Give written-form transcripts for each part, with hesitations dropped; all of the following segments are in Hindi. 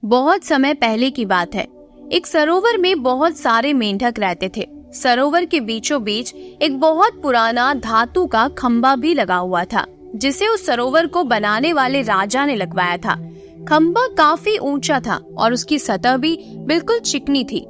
बहुत समय पहले की बात है। एक सरोवर में बहुत सारे मेंढक रहते थे। सरोवर के बीचों बीच एक बहुत पुराना धातु का खंभा भी लगा हुआ था, जिसे उस सरोवर को बनाने वाले राजा ने लगवाया था। खंभा काफी ऊंचा था और उसकी सतह भी बिल्कुल चिकनी थी।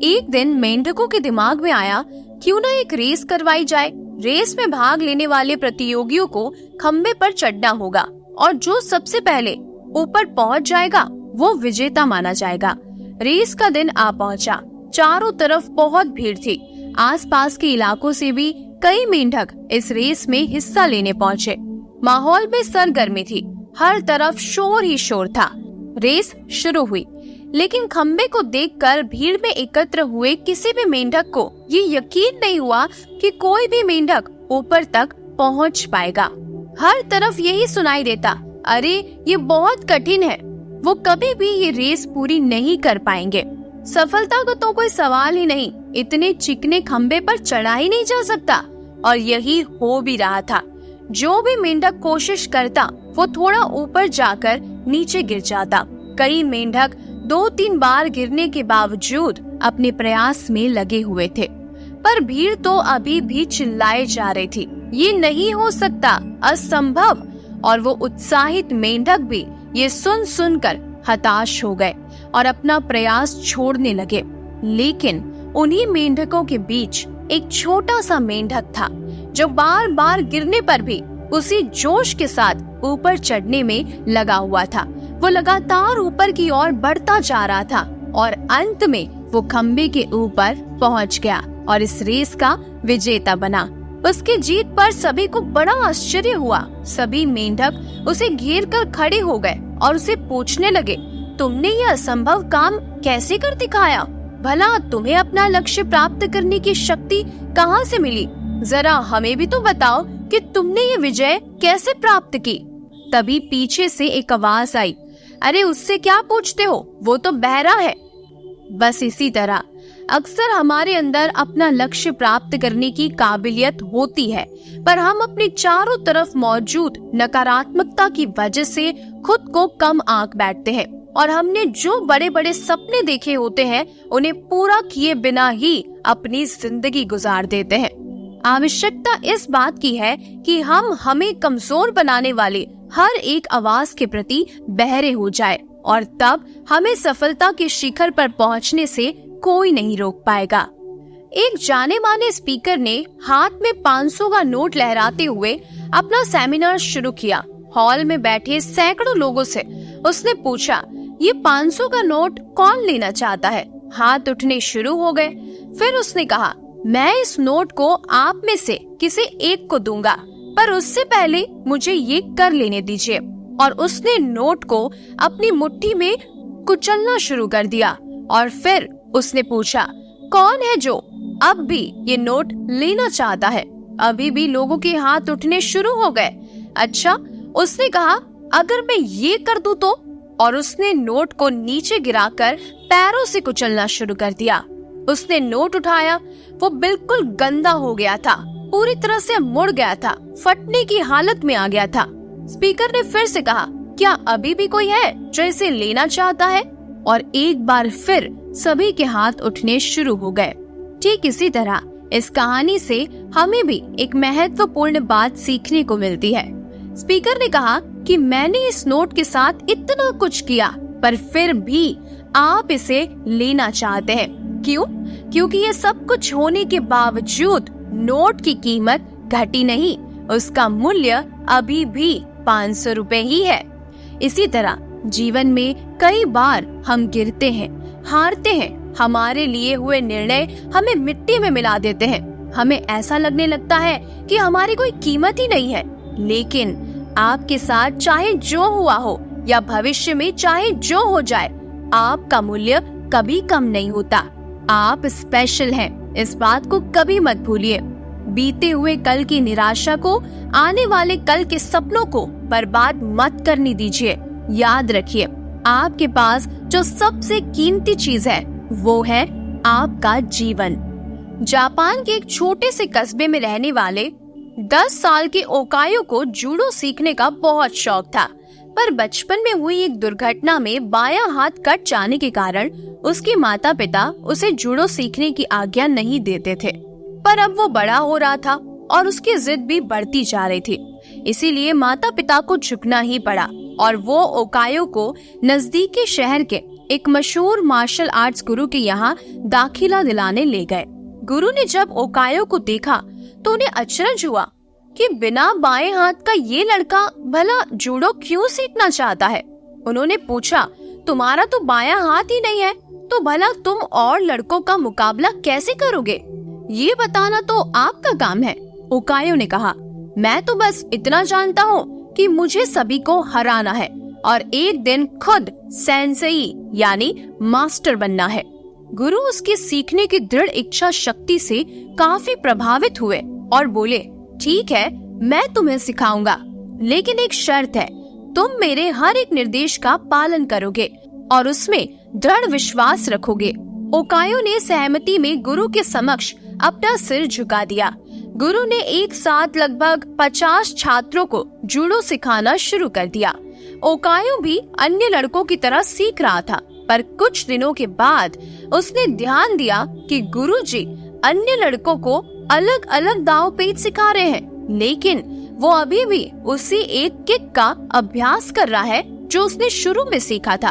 एक दिन मेंढकों के दिमाग में आया, क्यों ना एक रेस करवाई जाए। रेस में भाग लेने वाले प्रतियोगियों को खंभे पर चढ़ना होगा और जो सबसे पहले ऊपर पहुंच जाएगा वो विजेता माना जाएगा। रेस का दिन आ पहुंचा। चारों तरफ बहुत भीड़ थी। आसपास के इलाकों से भी कई मेंढक इस रेस में हिस्सा लेने पहुंचे। माहौल में सरगर्मी थी, हर तरफ शोर ही शोर था। रेस शुरू हुई, लेकिन खंबे को देखकर भीड़ में एकत्र हुए किसी भी मेंढक को ये यकीन नहीं हुआ कि कोई भी मेंढक ऊपर तक पहुंच पाएगा। हर तरफ यही सुनाई देता, अरे ये बहुत कठिन है, वो कभी भी ये रेस पूरी नहीं कर पाएंगे। सफलता का तो कोई सवाल ही नहीं, इतने चिकने खंबे पर चढ़ा ही नहीं जा सकता। और यही हो भी रहा था। जो भी मेंढक कोशिश करता वो थोड़ा ऊपर जाकर नीचे गिर जाता। कई मेंढक 2-3 बार गिरने के बावजूद अपने प्रयास में लगे हुए थे, पर भीड़ तो अभी भी चिल्लाए जा रही थी, ये नहीं हो सकता, असंभव। और वो उत्साहित मेंढक भी ये सुन कर हताश हो गए और अपना प्रयास छोड़ने लगे। लेकिन उन्हीं मेंढकों के बीच एक छोटा सा मेंढक था, जो बार बार गिरने पर भी उसी जोश के साथ ऊपर चढ़ने में लगा हुआ था। वो लगातार ऊपर की ओर बढ़ता जा रहा था और अंत में वो खंबे के ऊपर पहुंच गया और इस रेस का विजेता बना। उसकी जीत पर सभी को बड़ा आश्चर्य हुआ। सभी मेंढक उसे घेर कर खड़े हो गए और उसे पूछने लगे, तुमने ये असंभव काम कैसे कर दिखाया? भला तुम्हें अपना लक्ष्य प्राप्त करने की शक्ति कहाँ से मिली? जरा हमें भी तो बताओ कि तुमने ये विजय कैसे प्राप्त की। तभी पीछे से एक आवाज आई, अरे उससे क्या पूछते हो, वो तो बहरा है। बस इसी तरह अक्सर हमारे अंदर अपना लक्ष्य प्राप्त करने की काबिलियत होती है, पर हम अपने चारों तरफ मौजूद नकारात्मकता की वजह से खुद को कम आंक बैठते हैं और हमने जो बड़े बड़े सपने देखे होते हैं उन्हें पूरा किए बिना ही अपनी जिंदगी गुजार देते हैं। आवश्यकता इस बात की है कि हम हमें कमजोर बनाने वाले हर एक आवाज के प्रति बहरे हो जाए और तब हमें सफलता के शिखर पर पहुंचने से कोई नहीं रोक पाएगा। एक जाने माने स्पीकर ने हाथ में 500 का नोट लहराते हुए अपना सेमिनार शुरू किया। हॉल में बैठे सैकड़ों लोगों से उसने पूछा, ये 500 का नोट कौन लेना चाहता है? हाथ उठने शुरू हो गए। फिर उसने कहा, मैं इस नोट को आप में से किसी एक को दूंगा, पर उससे पहले मुझे ये कर लेने दीजिए। और उसने नोट को अपनी मुट्ठी में कुचलना शुरू कर दिया और फिर उसने पूछा, कौन है जो अब भी ये नोट लेना चाहता है? अभी भी लोगों के हाथ उठने शुरू हो गए। अच्छा, उसने कहा, अगर मैं ये कर दूं तो? और उसने नोट को नीचे गिराकर पैरों से कुचलना शुरू कर दिया। उसने नोट उठाया, वो बिल्कुल गंदा हो गया था, पूरी तरह से मुड़ गया था, फटने की हालत में आ गया था। स्पीकर ने फिर से कहा, क्या अभी भी कोई है जो इसे लेना चाहता है? और एक बार फिर सभी के हाथ उठने शुरू हो गए। ठीक इसी तरह इस कहानी से हमें भी एक महत्वपूर्ण बात सीखने को मिलती है। स्पीकर ने कहा कि मैंने इस नोट के साथ इतना कुछ किया, पर फिर भी आप इसे लेना चाहते हैं। क्यों? क्योंकि ये सब कुछ होने के बावजूद नोट की कीमत घटी नहीं, उसका मूल्य अभी भी 500 रुपए ही है। इसी तरह जीवन में कई बार हम गिरते हैं, हारते हैं, हमारे लिए हुए निर्णय हमें मिट्टी में मिला देते हैं। हमें ऐसा लगने लगता है कि हमारी कोई कीमत ही नहीं है। लेकिन आपके साथ चाहे जो हुआ हो या भविष्य में चाहे जो हो जाए, आपका मूल्य कभी कम नहीं होता। आप स्पेशल हैं, इस बात को कभी मत भूलिए। बीते हुए कल की निराशा को आने वाले कल के सपनों को बर्बाद मत करने दीजिए। याद रखिए, आपके पास जो सबसे कीमती चीज है वो है आपका जीवन। जापान के एक छोटे से कस्बे में रहने वाले 10 साल के ओकायो को जूडो सीखने का बहुत शौक था। पर बचपन में हुई एक दुर्घटना में बायां हाथ कट जाने के कारण उसके माता पिता उसे जूडो सीखने की आज्ञा नहीं देते थे। पर अब वो बड़ा हो रहा था और उसकी जिद भी बढ़ती जा रही थी, इसीलिए माता पिता को झुकना ही पड़ा और वो ओकायो को नजदीकी शहर के एक मशहूर मार्शल आर्ट्स गुरु के यहाँ दाखिला दिलाने ले गए। गुरु ने जब ओकायो को देखा तो उन्हें अचरज हुआ कि बिना बाएं हाथ का ये लड़का भला जूडो क्यों सीखना चाहता है। उन्होंने पूछा, तुम्हारा तो बायां हाथ ही नहीं है, तो भला तुम और लड़कों का मुकाबला कैसे करोगे? ये बताना तो आपका काम है। ओकायो ने कहा, मैं तो बस इतना जानता हूँ कि मुझे सभी को हराना है और एक दिन खुद सेंसेई यानी मास्टर बनना है। गुरु उसकी सीखने की दृढ़ इच्छा शक्ति से काफी प्रभावित हुए और बोले, ठीक है, मैं तुम्हें सिखाऊंगा, लेकिन एक शर्त है, तुम मेरे हर एक निर्देश का पालन करोगे और उसमें दृढ़ विश्वास रखोगे। ओकायो ने सहमति में गुरु के समक्ष अपना सिर झुका दिया। गुरु ने एक साथ लगभग 50 छात्रों को जूडो सिखाना शुरू कर दिया। ओकायो भी अन्य लड़कों की तरह सीख रहा था, पर कुछ दिनों के बाद उसने ध्यान दिया कि गुरुजी अन्य लड़कों को अलग अलग दांव पेच सिखा रहे हैं, लेकिन वो अभी भी उसी एक किक का अभ्यास कर रहा है जो उसने शुरू में सीखा था।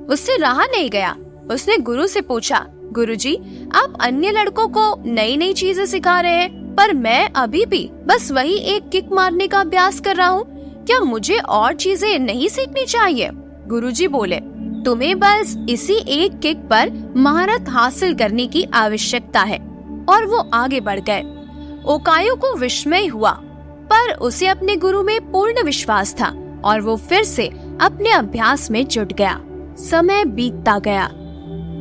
उससे रहा नहीं गया। उसने गुरु से पूछा, गुरुजी, आप अन्य लड़कों को नई नई चीजें सिखा रहे हैं, पर मैं अभी भी बस वही एक किक मारने का अभ्यास कर रहा हूँ, क्या मुझे और चीजें नहीं सीखनी चाहिए? गुरुजी बोले, तुम्हें बस इसी एक किक पर महारत हासिल करने की आवश्यकता है। और वो आगे बढ़ गए। ओकायो को विस्मय हुआ, पर उसे अपने गुरु में पूर्ण विश्वास था और वो फिर से अपने अभ्यास में जुट गया। समय बीतता गया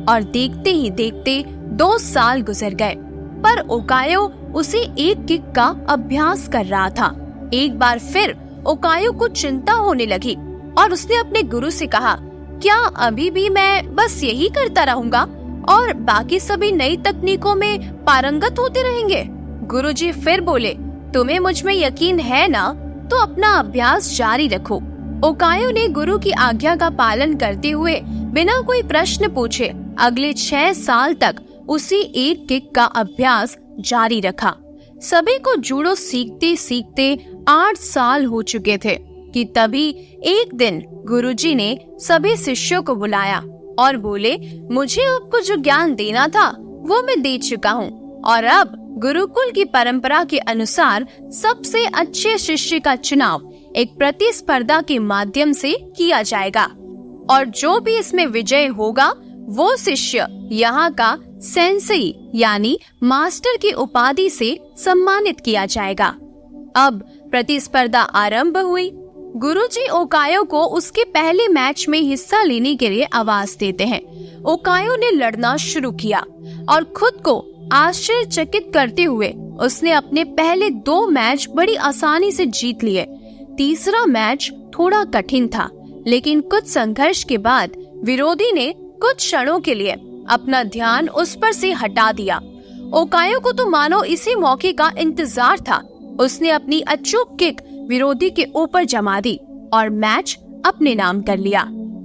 और देखते ही देखते 2 साल गुजर गए, पर ओकायो उसे एक किक का अभ्यास कर रहा था। एक बार फिर ओकायो को चिंता होने लगी और उसने अपने गुरु से कहा, क्या अभी भी मैं बस यही करता रहूंगा और बाकी सभी नई तकनीकों में पारंगत होते रहेंगे? गुरुजी फिर बोले, तुम्हें मुझ में यकीन है ना, तो अपना अभ्यास जारी रखो। ओकायो ने गुरु की आज्ञा का पालन करते हुए बिना कोई प्रश्न पूछे अगले 6 साल तक उसी एक किक का अभ्यास जारी रखा। सभी को जूडो सीखते सीखते 8 साल हो चुके थे कि तभी एक दिन गुरुजी ने सभी शिष्यों को बुलाया और बोले, मुझे आपको जो ज्ञान देना था वो मैं दे चुका हूँ और अब गुरुकुल की परंपरा के अनुसार सबसे अच्छे शिष्य का चुनाव एक प्रतिस्पर्धा के माध्यम से किया जाएगा और जो भी इसमें विजय होगा वो शिष्य यहाँ का सेंसेई यानी मास्टर की उपाधि से सम्मानित किया जाएगा। अब प्रतिस्पर्धा आरंभ हुई। गुरुजी ओकायो को उसके पहले मैच में हिस्सा लेने के लिए आवाज देते हैं। ओकायो ने लड़ना शुरू किया और खुद को आश्चर्यचकित करते हुए उसने अपने पहले 2 मैच बड़ी आसानी से जीत लिए। तीसरा मैच थोड़ा कठिन था, लेकिन कुछ संघर्ष के बाद विरोधी ने कुछ क्षणों के लिए अपना ध्यान उस पर से हटा दिया। ओकायो को तो मानो इसी मौके का इंतजार था। उसने अपनी अचूक किक विरोधी के ऊपर जमा दी और मैच अपने नाम कर लिया।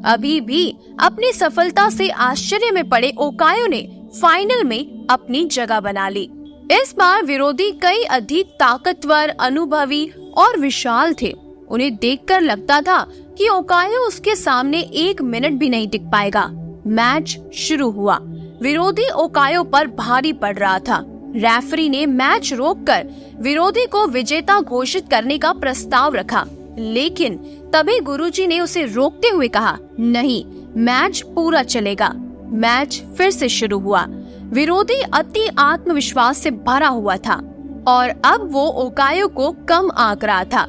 अभी भी अपनी सफलता से आश्चर्य में पड़े ओकायो ने फाइनल में अपनी जगह बना ली। इस बार विरोधी कई अधिक ताकतवर, अनुभवी और विशाल थे। उन्हें देखकर लगता था कि ओकायो उसके सामने 1 मिनट भी नहीं टिक पाएगा। मैच शुरू हुआ। विरोधी ओकायो पर भारी पड़ रहा था। रेफरी ने मैच रोककर विरोधी को विजेता घोषित करने का प्रस्ताव रखा, लेकिन तभी गुरुजी ने उसे रोकते हुए कहा, नहीं, मैच पूरा चलेगा। मैच फिर से शुरू हुआ। विरोधी अति आत्मविश्वास से भरा हुआ था और अब वो ओकायो को कम आंक रहा था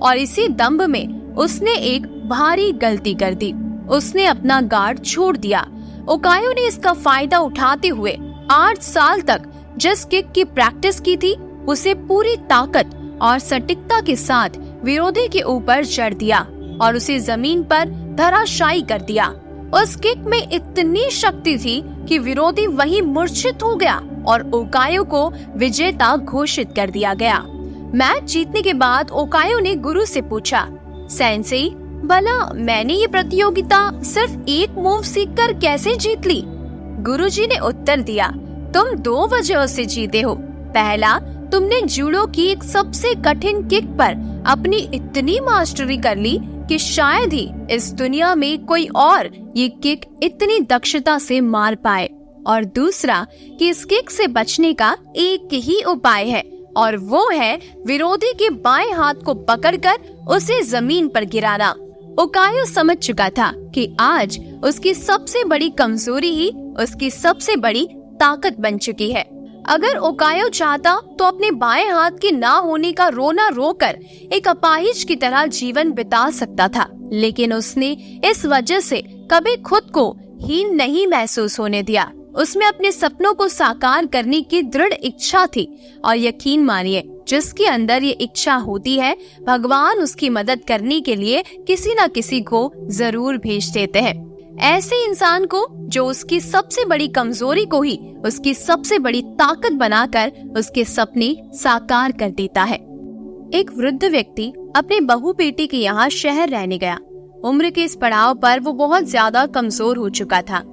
और इसी दंभ में उसने एक भारी गलती कर दी। उसने अपना गार्ड छोड़ दिया। ओकायो ने इसका फायदा उठाते हुए 8 साल तक जिस किक की प्रैक्टिस की थी उसे पूरी ताकत और सटीकता के साथ विरोधी के ऊपर चढ़ दिया और उसे जमीन पर धराशायी कर दिया। उस किक में इतनी शक्ति थी कि विरोधी वहीं मूर्छित हो गया और ओकायो को विजेता घोषित कर दिया गया। मैच जीतने के बाद ओकायो ने गुरु से पूछा, सेंसेई, भला मैंने ये प्रतियोगिता सिर्फ एक मूव सीखकर कैसे जीत ली? गुरुजी ने उत्तर दिया, तुम 2 वजहों से जीते हो। पहला, तुमने जूडो की एक सबसे कठिन किक पर अपनी इतनी मास्टरी कर ली कि शायद ही इस दुनिया में कोई और ये किक इतनी दक्षता से मार पाए। और दूसरा कि इस किक से बचने का एक ही उपाय है और वो है विरोधी के बाएं हाथ को पकड़कर उसे जमीन पर गिराना। ओकायो समझ चुका था कि आज उसकी सबसे बड़ी कमजोरी ही उसकी सबसे बड़ी ताकत बन चुकी है। अगर ओकायो चाहता तो अपने बाएं हाथ के ना होने का रोना रोकर एक अपाहिज की तरह जीवन बिता सकता था, लेकिन उसने इस वजह से कभी खुद को हीन नहीं महसूस होने दिया। उसमें अपने सपनों को साकार करने की दृढ़ इच्छा थी और यकीन मानिए, जिसके अंदर ये इच्छा होती है, भगवान उसकी मदद करने के लिए किसी न किसी को जरूर भेज देते हैं। ऐसे इंसान को जो उसकी सबसे बड़ी कमजोरी को ही उसकी सबसे बड़ी ताकत बनाकर उसके सपने साकार कर देता है। एक वृद्ध व्यक्ति अपने बहू बेटी के यहाँ शहर रहने गया। उम्र के इस पड़ाव पर वो बहुत ज्यादा कमजोर हो चुका था।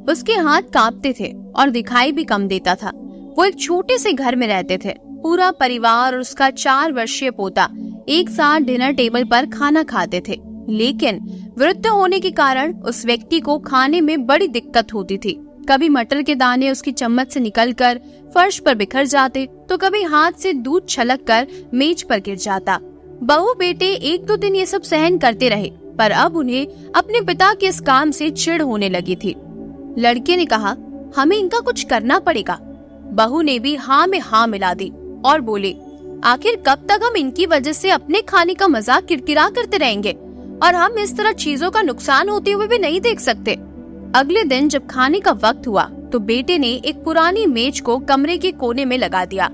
उसके हाथ कांपते थे और दिखाई भी कम देता था। वो एक छोटे से घर में रहते थे। पूरा परिवार और उसका 4 वर्षीय पोता एक साथ डिनर टेबल पर खाना खाते थे, लेकिन वृद्ध होने के कारण उस व्यक्ति को खाने में बड़ी दिक्कत होती थी। कभी मटर के दाने उसकी चम्मच से निकलकर फर्श पर बिखर जाते, तो कभी हाथ से दूध छलककर मेज पर गिर जाता। बहू बेटे 1-2 दिन ये सब सहन करते रहे, पर अब उन्हें अपने पिता के इस काम से चिढ़ होने लगी थी। लड़के ने कहा, हमें इनका कुछ करना पड़ेगा। बहू ने भी हाँ में हाँ मिला दी और बोले, आखिर कब तक हम इनकी वजह से अपने खाने का मजाक किरकिरा करते रहेंगे और हम इस तरह चीजों का नुकसान होते हुए भी नहीं देख सकते। अगले दिन जब खाने का वक्त हुआ तो बेटे ने एक पुरानी मेज को कमरे के कोने में लगा दिया।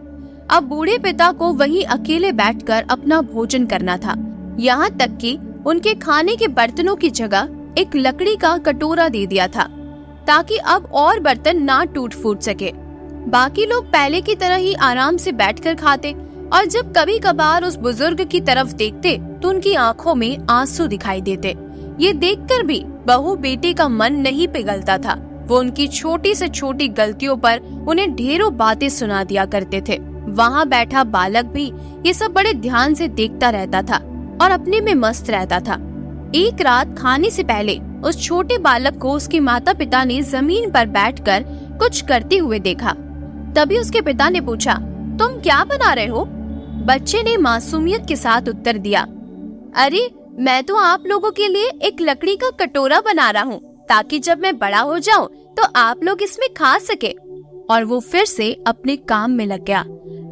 अब बूढ़े पिता को वहीं अकेले बैठकर अपना भोजन करना था। यहाँ तक कि उनके खाने के बर्तनों की जगह एक लकड़ी का कटोरा दे दिया था, ताकि अब और बर्तन ना टूट फूट सके। बाकी लोग पहले की तरह ही आराम से बैठकर खाते और जब कभी कभार उस बुजुर्ग की तरफ देखते तो उनकी आंखों में आंसू दिखाई देते। ये देखकर भी बहू बेटे का मन नहीं पिघलता था। वो उनकी छोटी से छोटी गलतियों पर उन्हें ढेरों बातें सुना दिया करते थे। वहाँ बैठा बालक भी ये सब बड़े ध्यान से देखता रहता था और अपने में मस्त रहता था। एक रात खाने से पहले उस छोटे बालक को उसके माता पिता ने जमीन पर बैठकर कुछ करते हुए देखा। तभी उसके पिता ने पूछा, तुम क्या बना रहे हो? बच्चे ने मासूमियत के साथ उत्तर दिया, अरे मैं तो आप लोगों के लिए एक लकड़ी का कटोरा बना रहा हूँ, ताकि जब मैं बड़ा हो जाऊँ तो आप लोग इसमें खा सके। और वो फिर से अपने काम में लग गया।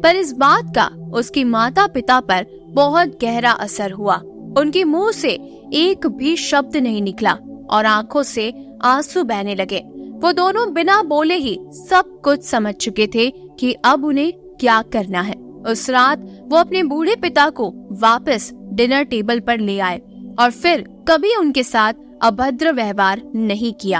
पर इस बात का उसके माता पिता पर बहुत गहरा असर हुआ। उनके मुंह से एक भी शब्द नहीं निकला और आंखों से आंसू बहने लगे। वो दोनों बिना बोले ही सब कुछ समझ चुके थे कि अब उन्हें क्या करना है। उस रात वो अपने बूढ़े पिता को वापस डिनर टेबल पर ले आए और फिर कभी उनके साथ अभद्र व्यवहार नहीं किया।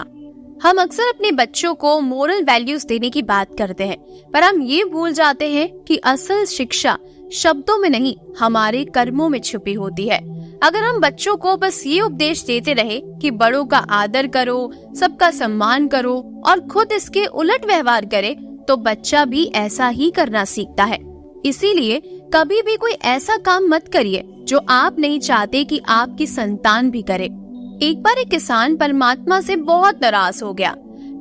हम अक्सर अपने बच्चों को मोरल वैल्यूज देने की बात करते हैं, पर हम ये भूल जाते हैं कि असल शिक्षा शब्दों में नहीं, हमारे कर्मों में छुपी होती है। अगर हम बच्चों को बस ये उपदेश देते रहे कि बड़ों का आदर करो, सबका सम्मान करो और खुद इसके उलट व्यवहार करे, तो बच्चा भी ऐसा ही करना सीखता है। इसीलिए कभी भी कोई ऐसा काम मत करिए जो आप नहीं चाहते कि आपकी संतान भी करे। एक बार एक किसान परमात्मा से बहुत नाराज हो गया।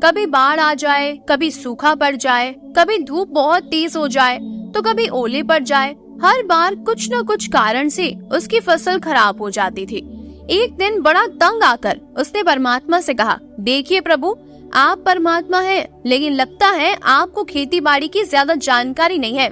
कभी बाढ़ आ जाए, कभी सूखा पड़ जाए, कभी धूप बहुत तेज हो जाए, तो कभी ओले पड़ जाए। हर बार कुछ न कुछ कारण से उसकी फसल खराब हो जाती थी। एक दिन बड़ा तंग आकर उसने परमात्मा से कहा, देखिए प्रभु, आप परमात्मा हैं, लेकिन लगता है आपको खेती बाड़ी की ज्यादा जानकारी नहीं है।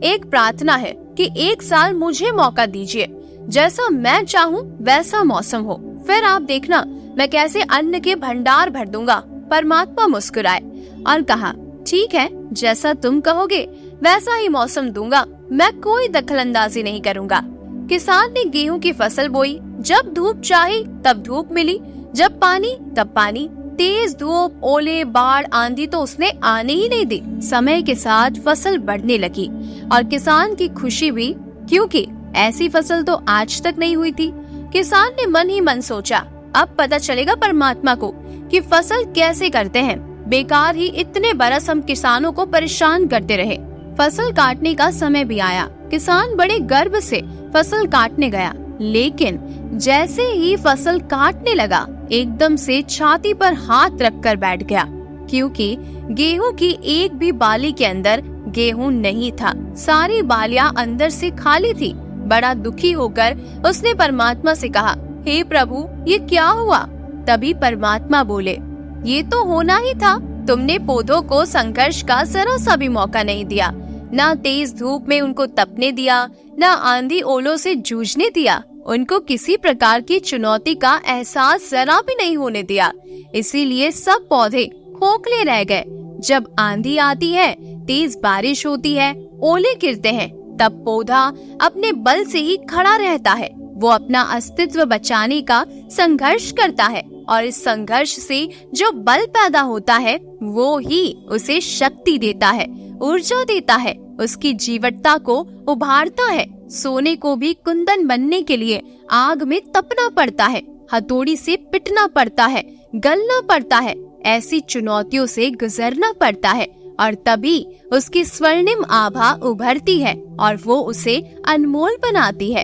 एक प्रार्थना है कि एक साल मुझे मौका दीजिए, जैसा मैं चाहूँ वैसा मौसम हो, फिर आप देखना मैं कैसे अन्न के भंडार भर दूंगा। परमात्मा मुस्कुराए और कहा, ठीक है, जैसा तुम कहोगे वैसा ही मौसम दूंगा, मैं कोई दखलंदाजी नहीं करूंगा। किसान ने गेहूं की फसल बोई। जब धूप चाही तब धूप मिली, जब पानी तब पानी। तेज धूप, ओले, बाढ़, आंधी तो उसने आने ही नहीं दी। समय के साथ फसल बढ़ने लगी और किसान की खुशी भी, क्योंकि ऐसी फसल तो आज तक नहीं हुई थी। किसान ने मन ही मन सोचा, अब पता चलेगा परमात्मा को कि फसल कैसे करते हैं। बेकार ही इतने बरस हम किसानों को परेशान करते रहे। फसल काटने का समय भी आया। किसान बड़े गर्व से फसल काटने गया, लेकिन जैसे ही फसल काटने लगा एकदम से छाती पर हाथ रखकर बैठ गया, क्योंकि गेहूं की एक भी बाली के अंदर गेहूं नहीं था। सारी बालियां अंदर से खाली थी। बड़ा दुखी होकर उसने परमात्मा से कहा, हे प्रभु, ये क्या हुआ? तभी परमात्मा बोले, ये तो होना ही था। तुमने पौधों को संघर्ष का जरा सा भी मौका नहीं दिया, ना तेज धूप में उनको तपने दिया, ना आंधी ओलों से जूझने दिया। उनको किसी प्रकार की चुनौती का एहसास जरा भी नहीं होने दिया। इसीलिए सब पौधे खोखले रह गए। जब आंधी आती है, तेज बारिश होती है, ओले गिरते हैं, तब पौधा अपने बल से ही खड़ा रहता है। वो अपना अस्तित्व बचाने का संघर्ष करता है, और इस संघर्ष से जो बल पैदा होता है वो ही उसे शक्ति देता है, ऊर्जा देता है, उसकी जीवटता को उभारता है। सोने को भी कुंदन बनने के लिए आग में तपना पड़ता है, हथौड़ी से पिटना पड़ता है, गलना पड़ता है, ऐसी चुनौतियों से गुजरना पड़ता है, और तभी उसकी स्वर्णिम आभा उभरती है और वो उसे अनमोल बनाती है।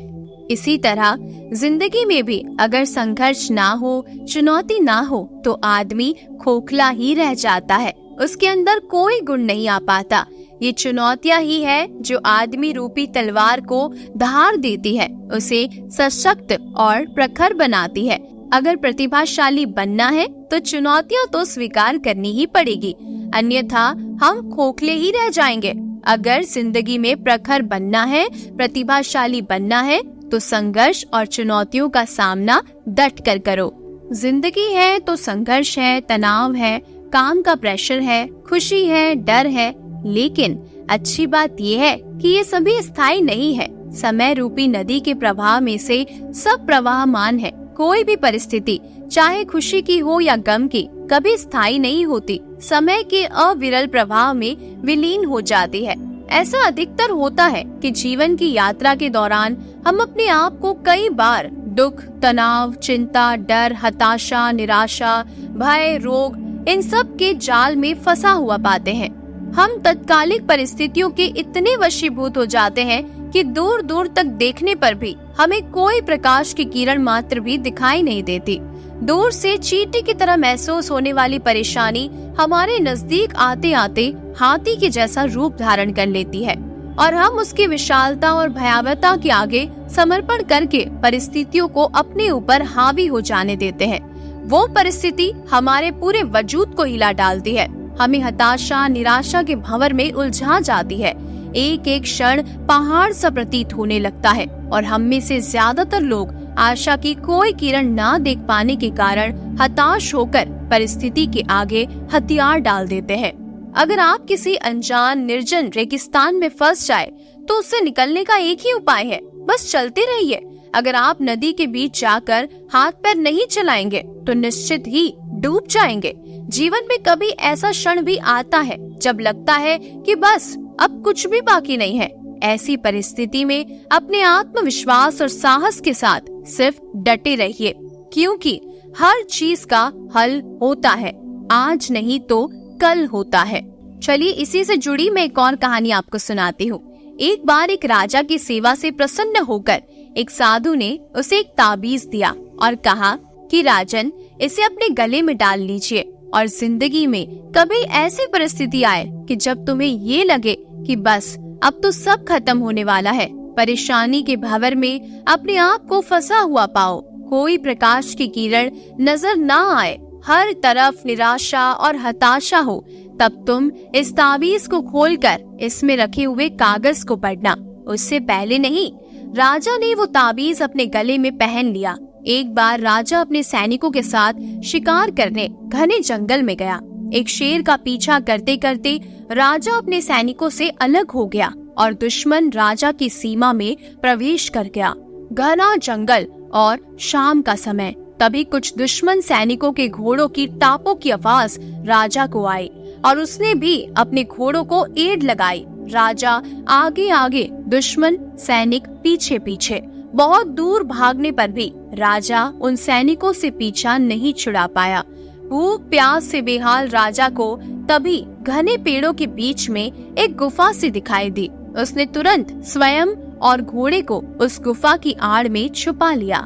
इसी तरह जिंदगी में भी अगर संघर्ष ना हो, चुनौती ना हो, तो आदमी खोखला ही रह जाता है। उसके अंदर कोई गुण नहीं आ पाता। ये चुनौतियां ही है जो आदमी रूपी तलवार को धार देती है, उसे सशक्त और प्रखर बनाती है। अगर प्रतिभाशाली बनना है तो चुनौतियां तो स्वीकार करनी ही पड़ेगी, अन्यथा हम खोखले ही रह जाएंगे। अगर जिंदगी में प्रखर बनना है, प्रतिभाशाली बनना है, तो संघर्ष और चुनौतियों का सामना डट कर करो। जिंदगी है तो संघर्ष है, तनाव है, काम का प्रेशर है, खुशी है, डर है, लेकिन अच्छी बात यह है कि ये सभी स्थायी नहीं है। समय रूपी नदी के प्रवाह में से सब प्रवाहमान है। कोई भी परिस्थिति, चाहे खुशी की हो या गम की, कभी स्थायी नहीं होती। समय के अविरल प्रवाह में विलीन हो जाती है। ऐसा अधिकतर होता है कि जीवन की यात्रा के दौरान हम अपने आप को कई बार दुख, तनाव, चिंता, डर, हताशा, निराशा, भय, रोग, इन सब के जाल में फंसा हुआ पाते हैं। हम तत्कालिक परिस्थितियों के इतने वशीभूत हो जाते हैं कि दूर दूर तक देखने पर भी हमें कोई प्रकाश की किरण मात्र भी दिखाई नहीं देती। दूर से चींटी की तरह महसूस होने वाली परेशानी हमारे नजदीक आते आते हाथी के जैसा रूप धारण कर लेती है, और हम उसकी विशालता और भयावहता के आगे समर्पण करके परिस्थितियों को अपने ऊपर हावी हो जाने देते हैं। वो परिस्थिति हमारे पूरे वजूद को हिला डालती है, हमें हताशा, निराशा के भंवर में उलझा जाती है। एक एक क्षण पहाड़ सा प्रतीत होने लगता है, और हम में से ज्यादातर लोग आशा की कोई किरण ना देख पाने के कारण हताश होकर परिस्थिति के आगे हथियार डाल देते हैं। अगर आप किसी अनजान निर्जन रेगिस्तान में फंस जाए तो उससे निकलने का एक ही उपाय है, बस चलते रहिए। अगर आप नदी के बीच जाकर हाथ पैर नहीं चलाएंगे तो निश्चित ही डूब जाएंगे। जीवन में कभी ऐसा क्षण भी आता है जब लगता है कि बस अब कुछ भी बाकी नहीं है। ऐसी परिस्थिति में अपने आत्मविश्वास और साहस के साथ सिर्फ डटे रहिए, क्योंकि हर चीज का हल होता है, आज नहीं तो कल होता है। चलिए इसी से जुड़ी मैं एक और कहानी आपको सुनाती हूँ। एक बार एक राजा की सेवा से प्रसन्न होकर एक साधु ने उसे एक ताबीज दिया और कहा कि राजन, इसे अपने गले में डाल लीजिए, और जिंदगी में कभी ऐसी परिस्थिति आए कि जब तुम्हें ये लगे कि बस अब तो सब खत्म होने वाला है, परेशानी के भंवर में अपने आप को फंसा हुआ पाओ, कोई प्रकाश की किरण नजर ना आए, हर तरफ निराशा और हताशा हो, तब तुम इस ताबीज को खोलकर इसमें रखे हुए कागज को पढ़ना। उससे पहले नहीं। राजा ने वो ताबीज अपने गले में पहन लिया। एक बार राजा अपने सैनिकों के साथ शिकार करने घने जंगल में गया। एक शेर का पीछा करते करते राजा अपने सैनिकों से अलग हो गया और दुश्मन राजा की सीमा में प्रवेश कर गया। घना जंगल और शाम का समय। तभी कुछ दुश्मन सैनिकों के घोड़ों की टापों की आवाज राजा को आई और उसने भी अपने घोड़ों को एड़ लगाई। राजा आगे आगे, दुश्मन सैनिक पीछे पीछे। बहुत दूर भागने पर भी राजा उन सैनिकों से पीछा नहीं छुड़ा पाया। भूख प्यास से बेहाल राजा को तभी घने पेड़ों के बीच में एक गुफा सी दिखाई दी। उसने तुरंत स्वयं और घोड़े को उस गुफा की आड़ में छुपा लिया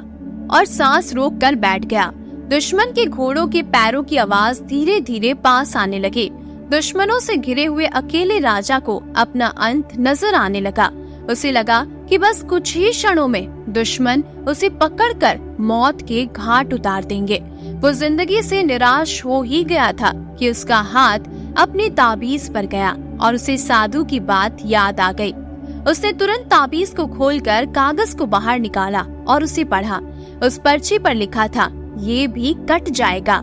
और सांस रोक कर बैठ गया। दुश्मन के घोड़ों के पैरों की आवाज धीरे धीरे पास आने लगी। दुश्मनों से घिरे हुए अकेले राजा को अपना अंत नजर आने लगा। उसे लगा कि बस कुछ ही क्षणों में दुश्मन उसे पकड़कर मौत के घाट उतार देंगे। वो जिंदगी से निराश हो ही गया था कि उसका हाथ अपनी ताबीज पर गया और उसे साधु की बात याद आ गई। उसने तुरंत ताबीज को खोलकर कागज को बाहर निकाला और उसे पढ़ा। उस पर्ची पर लिखा था, ये भी कट जाएगा।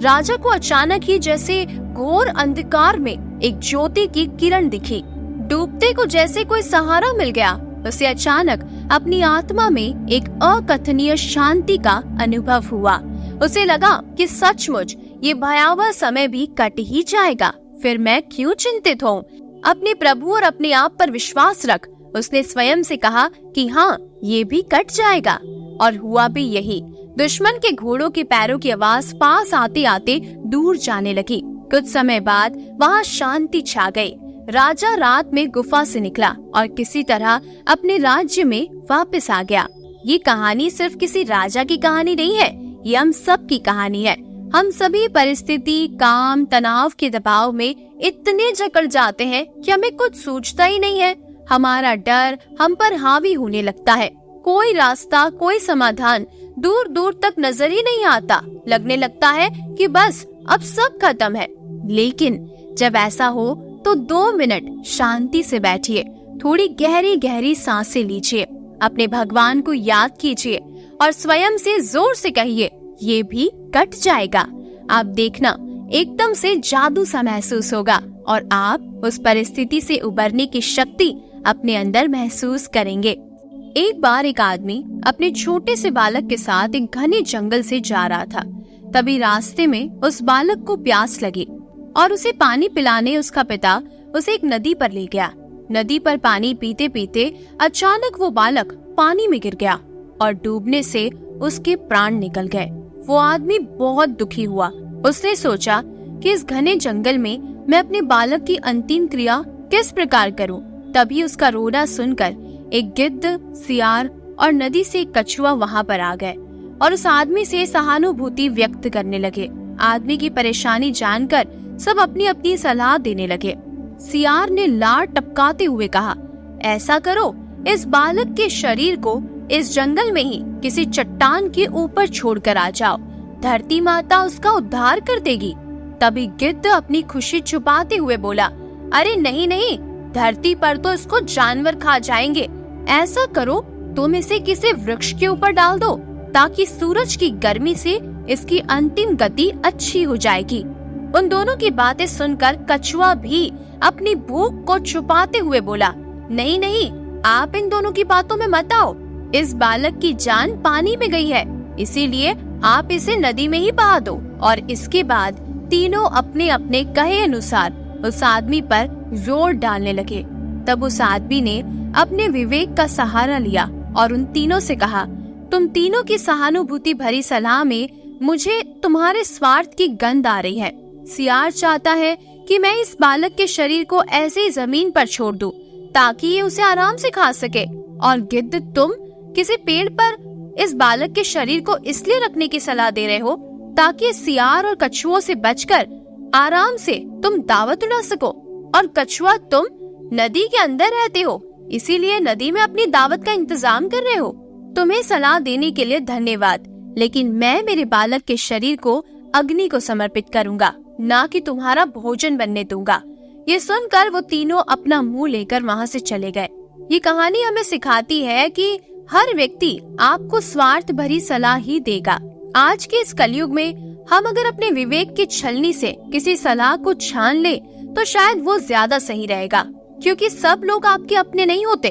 राजा को अचानक ही जैसे घोर अंधकार में एक ज्योति की किरण दिखी। डूबते को जैसे कोई सहारा मिल गया। उसे अचानक अपनी आत्मा में एक अकथनीय शांति का अनुभव हुआ। उसे लगा कि सचमुच ये भयावह समय भी कट ही जाएगा। फिर मैं क्यों चिंतित हूँ? अपने प्रभु और अपने आप पर विश्वास रख। उसने स्वयं से कहा कि हाँ, ये भी कट जाएगा। और हुआ भी यही। दुश्मन के घोड़ों के पैरों की आवाज पास आते आते दूर जाने लगी। कुछ समय बाद वहाँ शांति छा गई। राजा रात में गुफा से निकला और किसी तरह अपने राज्य में वापस आ गया। ये कहानी सिर्फ किसी राजा की कहानी नहीं है, ये हम सब की कहानी है। हम सभी परिस्थिति, काम, तनाव के दबाव में इतने जकड़ जाते हैं कि हमें कुछ सूझता ही नहीं है। हमारा डर हम पर हावी होने लगता है। कोई रास्ता, कोई समाधान दूर दूर तक नजर ही नहीं आता। लगने लगता है कि बस अब सब खत्म है। लेकिन जब ऐसा हो तो 2 मिनट शांति से बैठिए, थोड़ी गहरी गहरी सांसें लीजिए, अपने भगवान को याद कीजिए और स्वयं से जोर से कहिए, ये भी कट जाएगा। आप देखना, एकदम से जादू सा महसूस होगा और आप उस परिस्थिति से उबरने की शक्ति अपने अंदर महसूस करेंगे। एक बार एक आदमी अपने छोटे से बालक के साथ एक घने जंगल से जा रहा था। तभी रास्ते में उस बालक को प्यास लगी और उसे पानी पिलाने उसका पिता उसे एक नदी पर ले गया। नदी पर पानी पीते पीते अचानक वो बालक पानी में गिर गया और डूबने से उसके प्राण निकल गए। वो आदमी बहुत दुखी हुआ। उसने सोचा कि इस घने जंगल में मैं अपने बालक की अंतिम क्रिया किस प्रकार करूं। तभी उसका रोना सुनकर एक गिद्ध, सियार और नदी से एक कछुआ वहां पर आ गए और उस आदमी से सहानुभूति व्यक्त करने लगे। आदमी की परेशानी जानकर सब अपनी अपनी सलाह देने लगे। सियार ने लार टपकाते हुए कहा, ऐसा करो, इस बालक के शरीर को इस जंगल में ही किसी चट्टान के ऊपर छोड़कर आ जाओ। धरती माता उसका उद्धार कर देगी। तभी गिद्ध अपनी खुशी छुपाते हुए बोला, अरे नहीं नहीं, धरती पर तो इसको जानवर खा जाएंगे। ऐसा करो, तुम इसे किसी वृक्ष के ऊपर डाल दो ताकि सूरज की गर्मी से इसकी अंतिम गति अच्छी हो जाएगी। उन दोनों की बातें सुनकर कछुआ भी अपनी भूख को छुपाते हुए बोला, नहीं नहीं, आप इन दोनों की बातों में मत आओ। इस बालक की जान पानी में गई है, इसीलिए आप इसे नदी में ही बहा दो। और इसके बाद तीनों अपने अपने कहे अनुसार उस आदमी पर जोर डालने लगे। तब उस आदमी ने अपने विवेक का सहारा लिया और उन तीनों से कहा, तुम तीनों की सहानुभूति भरी सलाह में मुझे तुम्हारे स्वार्थ की गंध आ रही है। सियार चाहता है कि मैं इस बालक के शरीर को ऐसे ही जमीन पर छोड़ दूं ताकि ये उसे आराम से खा सके, और गिद्ध, तुम किसी पेड़ पर इस बालक के शरीर को इसलिए रखने की सलाह दे रहे हो ताकि सियार और कछुओं से बचकर आराम से तुम दावत उड़ा सको। और कछुआ, तुम नदी के अंदर रहते हो, इसीलिए नदी में अपनी दावत का इंतजाम कर रहे हो। तुम्हें सलाह देने के लिए धन्यवाद, लेकिन मैं मेरे बालक के शरीर को अग्नि को समर्पित करूंगा, ना कि तुम्हारा भोजन बनने दूंगा। ये सुनकर वो तीनों अपना मुंह लेकर वहाँ से चले गए। ये कहानी हमें सिखाती है कि हर व्यक्ति आपको स्वार्थ भरी सलाह ही देगा। आज के इस कलयुग में हम अगर अपने विवेक की छलनी से किसी सलाह को छान ले तो शायद वो ज्यादा सही रहेगा, क्योंकि सब लोग आपके अपने नहीं होते,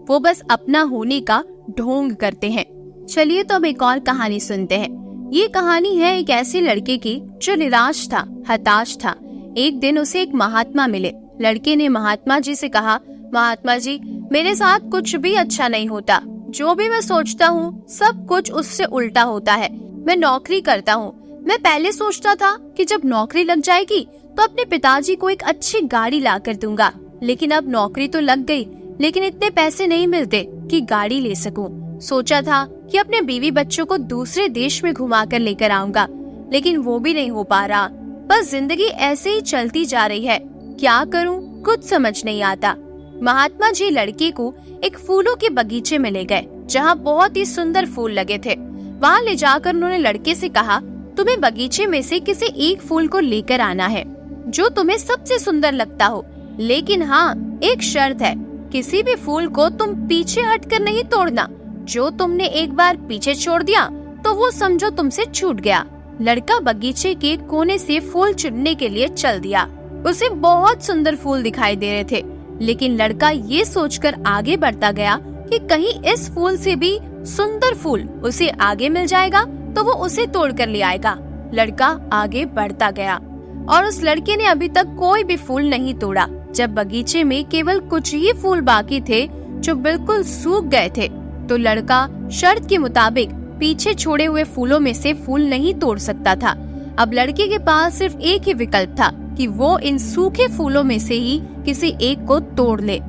वो बस अपना होने का ढोंग करते हैं। चलिए तो अब एक और कहानी सुनते हैं। ये कहानी है एक ऐसे लड़के की जो निराश था, हताश था। एक दिन उसे एक महात्मा मिले। लड़के ने महात्मा जी से कहा, महात्मा जी, मेरे साथ कुछ भी अच्छा नहीं होता। जो भी मैं सोचता हूँ सब कुछ उससे उल्टा होता है। मैं नौकरी करता हूँ। मैं पहले सोचता था कि जब नौकरी लग जाएगी तो अपने पिताजी को एक अच्छी गाड़ी ला कर दूंगा, लेकिन अब नौकरी तो लग गई, लेकिन इतने पैसे नहीं मिलते कि गाड़ी ले सकूं। सोचा था कि अपने बीवी बच्चों को दूसरे देश में घुमा कर लेकर आऊंगा, लेकिन वो भी नहीं हो पा रहा। बस जिंदगी ऐसे ही चलती जा रही है। क्या करूं, कुछ समझ नहीं आता। महात्मा जी लड़के को एक फूलों के बगीचे में ले गए, जहां बहुत ही सुंदर फूल लगे थे। वहां ले जाकर उन्होंने लड़के से कहा, तुम्हें बगीचे में से किसी एक फूल को लेकर आना है जो तुम्हें सबसे सुंदर लगता हो, लेकिन हाँ, एक शर्त है, किसी भी फूल को तुम पीछे हटकर नहीं तोड़ना। जो तुमने एक बार पीछे छोड़ दिया तो वो समझो तुमसे छूट गया। लड़का बगीचे के कोने से फूल चुनने के लिए चल दिया। उसे बहुत सुंदर फूल दिखाई दे रहे थे, लेकिन लड़का ये सोचकर आगे बढ़ता गया कि कहीं इस फूल से भी सुंदर फूल उसे आगे मिल जाएगा तो वो उसे तोड़ कर ले आएगा। लड़का आगे बढ़ता गया और उस लड़के ने अभी तक कोई भी फूल नहीं तोड़ा। जब बगीचे में केवल कुछ ही फूल बाकी थे जो बिल्कुल सूख गए थे, तो लड़का शर्त के मुताबिक पीछे छोड़े हुए फूलों में से फूल नहीं तोड़ सकता था। अब लड़के के पास सिर्फ एक ही विकल्प था कि वो इन सूखे फूलों में से ही किसी एक को तोड़ ले।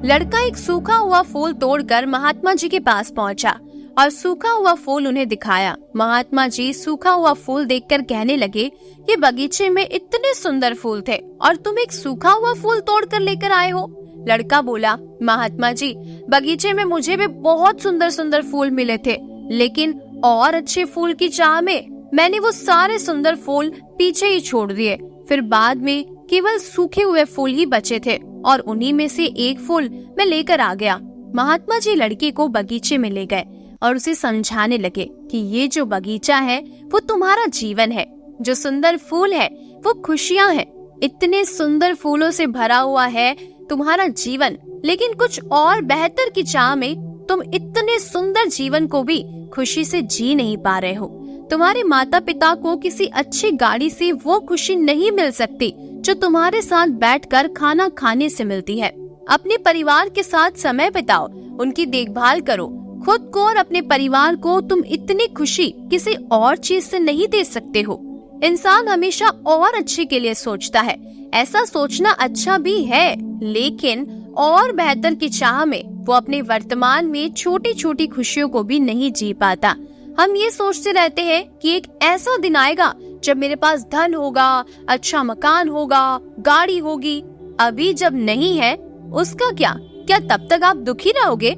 लड़का एक सूखा हुआ फूल तोड़कर महात्मा जी के पास पहुंचा और सूखा हुआ फूल उन्हें दिखाया। महात्मा जी सूखा हुआ फूल देखकर कहने लगे कि बगीचे में इतने सुंदर फूल थे और तुम एक सूखा हुआ फूल तोड़कर लेकर आए हो। लड़का बोला, महात्मा जी, बगीचे में मुझे भी बहुत सुंदर सुंदर फूल मिले थे, लेकिन और अच्छे फूल की चाह में मैंने वो सारे सुंदर फूल पीछे ही छोड़ दिए। फिर बाद में केवल सूखे हुए फूल ही बचे थे और उन्हीं में से एक फूल मैं लेकर आ गया। महात्मा जी लड़के को बगीचे में ले गए और उसे समझाने लगे कि ये जो बगीचा है वो तुम्हारा जीवन है, जो सुंदर फूल है वो खुशियाँ हैं। इतने सुंदर फूलों से भरा हुआ है तुम्हारा जीवन, लेकिन कुछ और बेहतर की चाह में तुम इतने सुंदर जीवन को भी खुशी से जी नहीं पा रहे हो। तुम्हारे माता पिता को किसी अच्छी गाड़ी से वो खुशी नहीं मिल सकती जो तुम्हारे साथ बैठकर खाना खाने से मिलती है। अपने परिवार के साथ समय बिताओ, उनकी देखभाल करो। खुद को और अपने परिवार को तुम इतनी खुशी किसी और चीज से नहीं दे सकते हो। इंसान हमेशा और अच्छे के लिए सोचता है। ऐसा सोचना अच्छा भी है, लेकिन और बेहतर की चाह में वो अपने वर्तमान में छोटी छोटी खुशियों को भी नहीं जी पाता। हम ये सोचते रहते हैं कि एक ऐसा दिन आएगा जब मेरे पास धन होगा, अच्छा मकान होगा, गाड़ी होगी। अभी जब नहीं है उसका क्या तब तक आप दुखी रहोगे?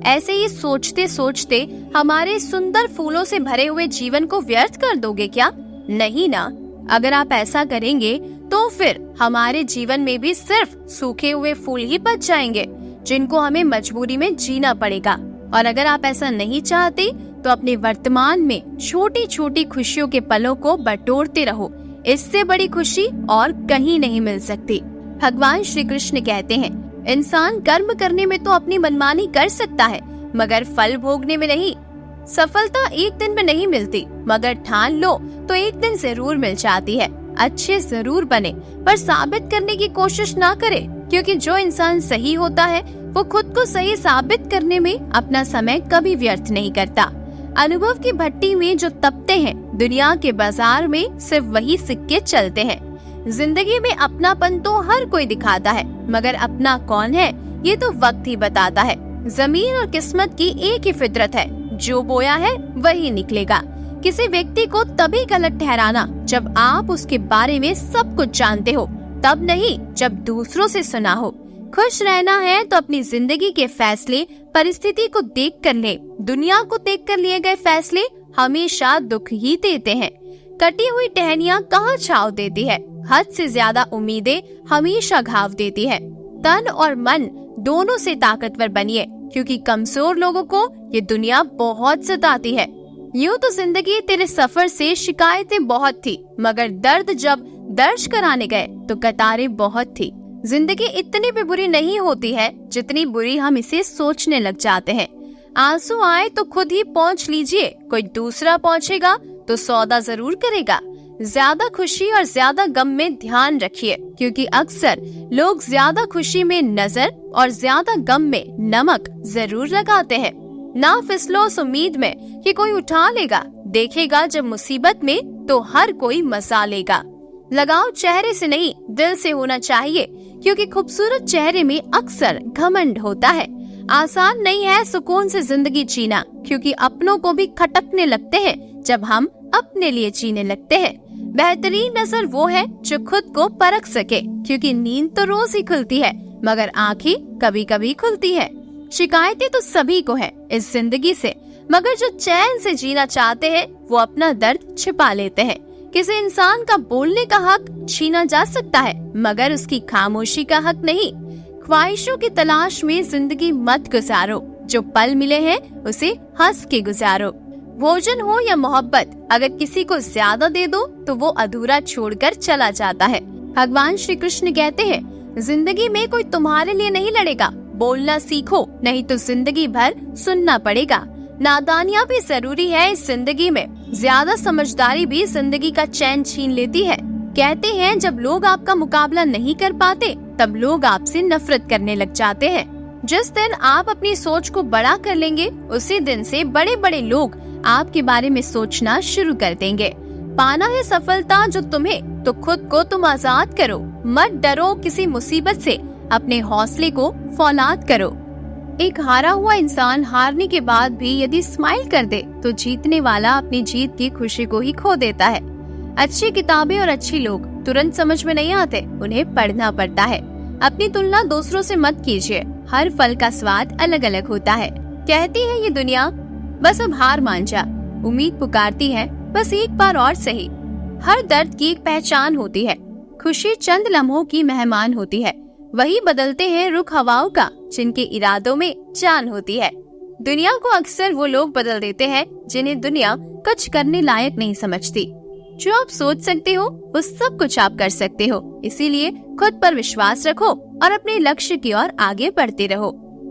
ऐसे ही सोचते सोचते हमारे सुंदर फूलों से भरे हुए जीवन को व्यर्थ कर दोगे क्या? नहीं ना। अगर आप ऐसा करेंगे तो फिर हमारे जीवन में भी सिर्फ सूखे हुए फूल ही बच जाएंगे, जिनको हमें मजबूरी में जीना पड़ेगा। और अगर आप ऐसा नहीं चाहते तो अपने वर्तमान में छोटी छोटी खुशियों के पलों को बटोरते रहो। इससे बड़ी खुशी और कहीं नहीं मिल सकती। भगवान श्री कृष्ण कहते हैं, इंसान कर्म करने में तो अपनी मनमानी कर सकता है, मगर फल भोगने में नहीं। सफलता एक दिन में नहीं मिलती, मगर ठान लो तो एक दिन जरूर मिल जाती है। अच्छे जरूर बने, पर साबित करने की कोशिश ना करे, क्योंकि जो इंसान सही होता है वो खुद को सही साबित करने में अपना समय कभी व्यर्थ नहीं करता। अनुभव की भट्टी में जो तपते हैं, दुनिया के बाजार में सिर्फ वही सिक्के चलते हैं। जिंदगी में अपनापन तो हर कोई दिखाता है, मगर अपना कौन है ये तो वक्त ही बताता है। जमीन और किस्मत की एक ही फितरत है, जो बोया है वही निकलेगा। किसी व्यक्ति को तभी गलत ठहराना जब आप उसके बारे में सब कुछ जानते हो, तब नहीं जब दूसरों से सुना हो। खुश रहना है तो अपनी जिंदगी के फैसले परिस्थिति को देख कर ले। दुनिया को देख कर लिए गए फैसले हमेशा दुख ही देते हैं। कटी हुई टहनियाँ कहाँ छांव देती है, हद से ज्यादा उम्मीदें हमेशा घाव देती है। तन और मन दोनों से ताकतवर बनिए, क्योंकि कमजोर लोगों को ये दुनिया बहुत सताती है। यूं तो जिंदगी तेरे सफर से शिकायतें बहुत थी, मगर दर्द जब दर्ज कराने गए तो कतारें बहुत थी। जिंदगी इतनी भी बुरी नहीं होती है जितनी बुरी हम इसे सोचने लग जाते हैं। आंसू आए तो खुद ही पहुँच लीजिए, कोई दूसरा पहुँचेगा तो सौदा जरूर करेगा। ज्यादा खुशी और ज्यादा गम में ध्यान रखिए, क्योंकि अक्सर लोग ज्यादा खुशी में नजर और ज्यादा गम में नमक जरूर लगाते हैं। ना फिसलो उस उम्मीद में कि कोई उठा लेगा। देखेगा जब मुसीबत में तो हर कोई मजा लेगा। लगाव चेहरे से नहीं, दिल से होना चाहिए, क्योंकि खूबसूरत चेहरे में अक्सर घमंड होता है। आसान नहीं है सुकून से जिंदगी जीना, क्योंकि अपनों को भी खटकने लगते हैं जब हम अपने लिए जीने लगते हैं। बेहतरीन नजर वो है जो खुद को परख सके, क्योंकि नींद तो रोज ही खुलती है मगर आँखें कभी कभी खुलती है। शिकायतें तो सभी को है इस जिंदगी से, मगर जो चैन से जीना चाहते हैं वो अपना दर्द छिपा लेते हैं। किसी इंसान का बोलने का हक छीना जा सकता है, मगर उसकी खामोशी का हक नहीं। ख्वाहिशों की तलाश में जिंदगी मत गुजारो, जो पल मिले हैं उसे हंस के गुजारो। भोजन हो या मोहब्बत, अगर किसी को ज्यादा दे दो तो वो अधूरा छोड़कर चला जाता है। भगवान श्री कृष्ण कहते हैं, जिंदगी में कोई तुम्हारे लिए नहीं लड़ेगा। बोलना सीखो, नहीं तो जिंदगी भर सुनना पड़ेगा। नादानियाँ भी जरूरी है इस जिंदगी में, ज्यादा समझदारी भी जिंदगी का चैन छीन लेती है। कहते हैं जब लोग आपका मुकाबला नहीं कर पाते तब लोग आपसे नफरत करने लग जाते हैं। जिस दिन आप अपनी सोच को बड़ा कर लेंगे उसी दिन से बड़े बड़े लोग आपके बारे में सोचना शुरू कर देंगे। पाना है सफलता जो तुम्हें, तो खुद को तुम आजाद करो। मत डरो किसी मुसीबत से, अपने हौसले को फौलाद करो। एक हारा हुआ इंसान हारने के बाद भी यदि स्माइल कर दे तो जीतने वाला अपनी जीत की खुशी को ही खो देता है। अच्छी किताबें और अच्छी लोग तुरंत समझ में नहीं आते, उन्हें पढ़ना पड़ता है। अपनी तुलना दूसरों से मत कीजिए, हर फल का स्वाद अलग अलग होता है। कहती है ये दुनिया बस अब हार मान जा, उम्मीद पुकारती है बस एक बार और सही। हर दर्द की एक पहचान होती है, खुशी चंद लम्हों की मेहमान होती है। वही बदलते हैं रुख हवाओं का जिनके इरादों में जान होती है। दुनिया को अक्सर वो लोग बदल देते हैं जिन्हें दुनिया कुछ करने लायक नहीं समझती। जो आप सोच सकते हो वो सब कुछ आप कर सकते हो, इसीलिए खुद पर विश्वास रखो और अपने लक्ष्य की ओर आगे बढ़ते रहो।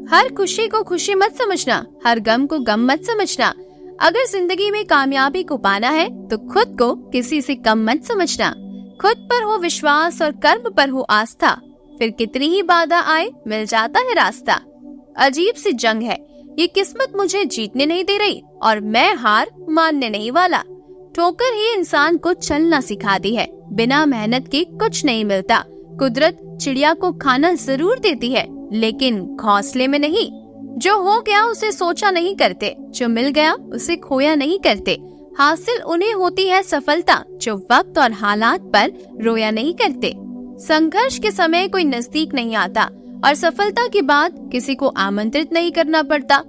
हर खुशी को खुशी मत समझना, हर गम को गम मत समझना। अगर जिंदगी में कामयाबी को पाना है तो खुद को किसी से कम मत समझना। खुद पर हो विश्वास और कर्म पर हो आस्था, फिर कितनी ही बाधा आए मिल जाता है रास्ता। अजीब सी जंग है ये, किस्मत मुझे जीतने नहीं दे रही और मैं हार मानने नहीं वाला। ठोकर ही इंसान को चलना सिखाती है, बिना मेहनत के कुछ नहीं मिलता। कुदरत चिड़िया को खाना जरूर देती है लेकिन घोंसले में नहीं। जो हो गया उसे सोचा नहीं करते, जो मिल गया उसे खोया नहीं करते। हासिल उन्हें होती है सफलता जो वक्त और हालात पर रोया नहीं करते। संघर्ष के समय कोई नजदीक नहीं आता और सफलता के बाद किसी को आमंत्रित नहीं करना पड़ता।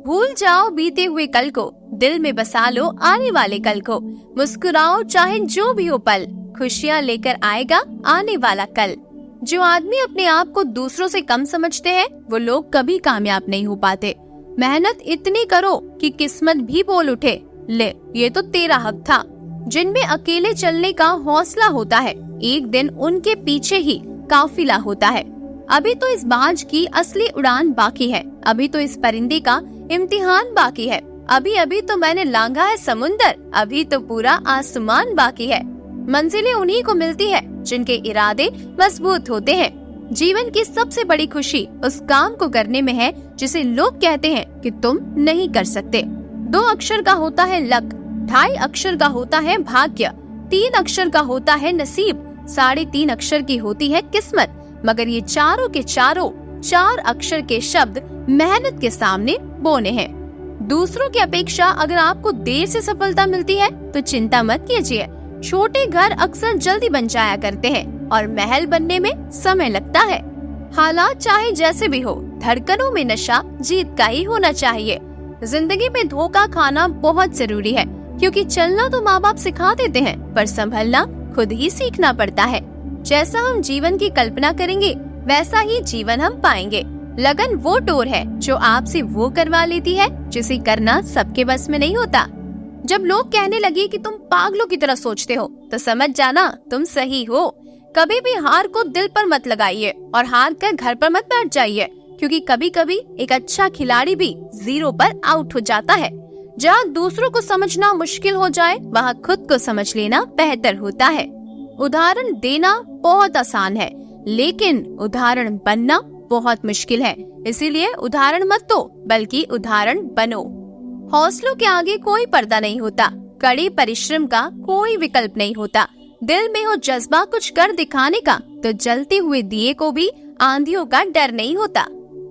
भूल जाओ बीते हुए कल को, दिल में बसा लो आने वाले कल को। मुस्कुराओ चाहे जो भी हो पल, खुशियाँ लेकर आएगा आने वाला कल। जो आदमी अपने आप को दूसरों से कम समझते हैं वो लोग कभी कामयाब नहीं हो पाते। मेहनत इतनी करो कि किस्मत भी बोल उठे, ले ये तो तेरा हक था। जिनमें अकेले चलने का हौसला होता है एक दिन उनके पीछे ही काफिला होता है। अभी तो इस बाज की असली उड़ान बाकी है, अभी तो इस परिंदे का इम्तिहान बाकी है। अभी अभी तो मैंने लांघा है समुंदर, अभी तो पूरा आसमान बाकी है। मंजिलें उन्हीं को मिलती है जिनके इरादे मजबूत होते हैं। जीवन की सबसे बड़ी खुशी उस काम को करने में है जिसे लोग कहते हैं कि तुम नहीं कर सकते। 2 अक्षर का होता है लक, 2.5 अक्षर का होता है भाग्य, 3 अक्षर का होता है नसीब, 3.5 अक्षर की होती है किस्मत। मगर ये चारों के चारों 4 अक्षर के शब्द मेहनत के सामने बोने हैं। दूसरों की अपेक्षा अगर आपको देर से सफलता मिलती है तो चिंता मत कीजिए। छोटे घर अक्सर जल्दी बन जाया करते हैं और महल बनने में समय लगता है। हालात चाहे जैसे भी हो, धड़कनों में नशा जीत का ही होना चाहिए। जिंदगी में धोखा खाना बहुत जरूरी है, क्योंकि चलना तो माँ बाप सिखा देते हैं पर संभलना खुद ही सीखना पड़ता है। जैसा हम जीवन की कल्पना करेंगे वैसा ही जीवन हम पाएंगे। लगन वो टोर है जो आपसे वो करवा लेती है जिसे करना सबके बस में नहीं होता। जब लोग कहने लगे कि तुम पागलों की तरह सोचते हो तो समझ जाना तुम सही हो। कभी भी हार को दिल पर मत लगाइए और हार कर घर पर मत बैठ जाइए, क्योंकि कभी कभी एक अच्छा खिलाड़ी भी 0 पर आउट हो जाता है। जहाँ दूसरों को समझना मुश्किल हो जाए वहाँ खुद को समझ लेना बेहतर होता है। उदाहरण देना बहुत आसान है लेकिन उदाहरण बनना बहुत मुश्किल है। इसीलिए उदाहरण मत दो, बल्कि उदाहरण बनो। हौसलों के आगे कोई पर्दा नहीं होता, कड़े परिश्रम का कोई विकल्प नहीं होता। दिल में हो जज्बा कुछ कर दिखाने का, तो जलते हुए दिए को भी आंधियों का डर नहीं होता।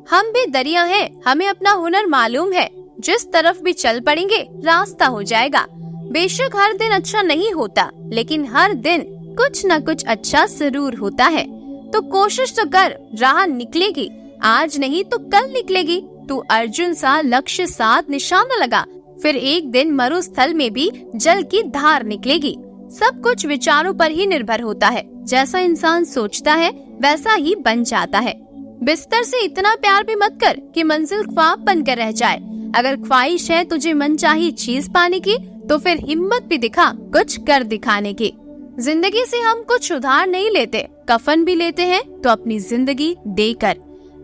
हम भी दरिया हैं, हमें अपना हुनर मालूम है, जिस तरफ भी चल पड़ेंगे रास्ता हो जाएगा। बेशक हर दिन अच्छा नहीं होता, लेकिन हर दिन कुछ न कुछ अच्छा जरूर होता है। तो कोशिश तो कर, राह निकलेगी, आज नहीं तो कल निकलेगी। तू अर्जुन सा लक्ष्य साथ निशाना लगा, फिर एक दिन मरुस्थल में भी जल की धार निकलेगी। सब कुछ विचारों पर ही निर्भर होता है, जैसा इंसान सोचता है वैसा ही बन जाता है। बिस्तर से इतना प्यार भी मत कर कि मंजिल ख्वाब बनकर रह जाए। अगर ख्वाहिश है तुझे मनचाही चीज पाने की, तो फिर हिम्मत भी दिखा कुछ कर दिखाने की। जिंदगी से हम कुछ उधार नहीं लेते, कफन भी लेते हैं तो अपनी जिंदगी देकर।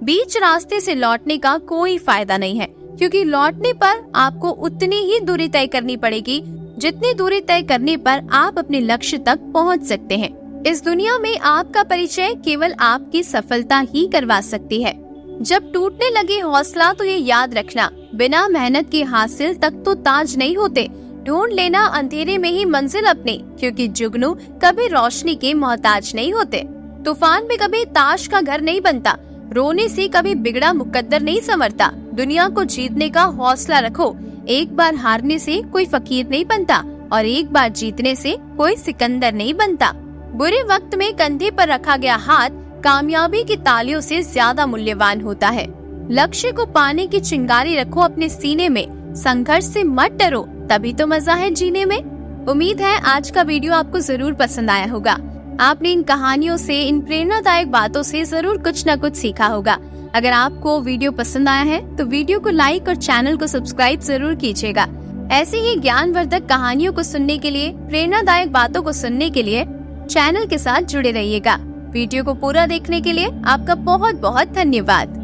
बीच रास्ते से लौटने का कोई फायदा नहीं है, क्योंकि लौटने पर आपको उतनी ही दूरी तय करनी पड़ेगी जितनी दूरी तय करने पर आप अपने लक्ष्य तक पहुंच सकते हैं। इस दुनिया में आपका परिचय केवल आपकी सफलता ही करवा सकती है। जब टूटने लगे हौसला तो ये याद रखना, बिना मेहनत के हासिल तक तो ताज नहीं होते। ढूंढ लेना अंधेरे में ही मंजिल अपनी, क्योंकि जुगनू कभी रोशनी के मोहताज नहीं होते। तूफान में कभी ताश का घर नहीं बनता, रोने से कभी बिगड़ा मुकद्दर नहीं संवरता। दुनिया को जीतने का हौसला रखो, एक बार हारने से कोई फकीर नहीं बनता और एक बार जीतने से कोई सिकंदर नहीं बनता। बुरे वक्त में कंधे पर रखा गया हाथ कामयाबी की तालियों से ज्यादा मूल्यवान होता है। लक्ष्य को पाने की चिंगारी रखो अपने सीने में, संघर्ष से मत डरो, तभी तो मजा है जीने में। उम्मीद है आज का वीडियो आपको जरूर पसंद आया होगा। आपने इन कहानियों से, इन प्रेरणादायक बातों से जरूर कुछ न कुछ सीखा होगा। अगर आपको वीडियो पसंद आया है तो वीडियो को लाइक और चैनल को सब्सक्राइब जरूर कीजिएगा। ऐसी ही ज्ञानवर्धक कहानियों को सुनने के लिए, प्रेरणादायक बातों को सुनने के लिए चैनल के साथ जुड़े रहिएगा। वीडियो को पूरा देखने के लिए आपका बहुत बहुत धन्यवाद।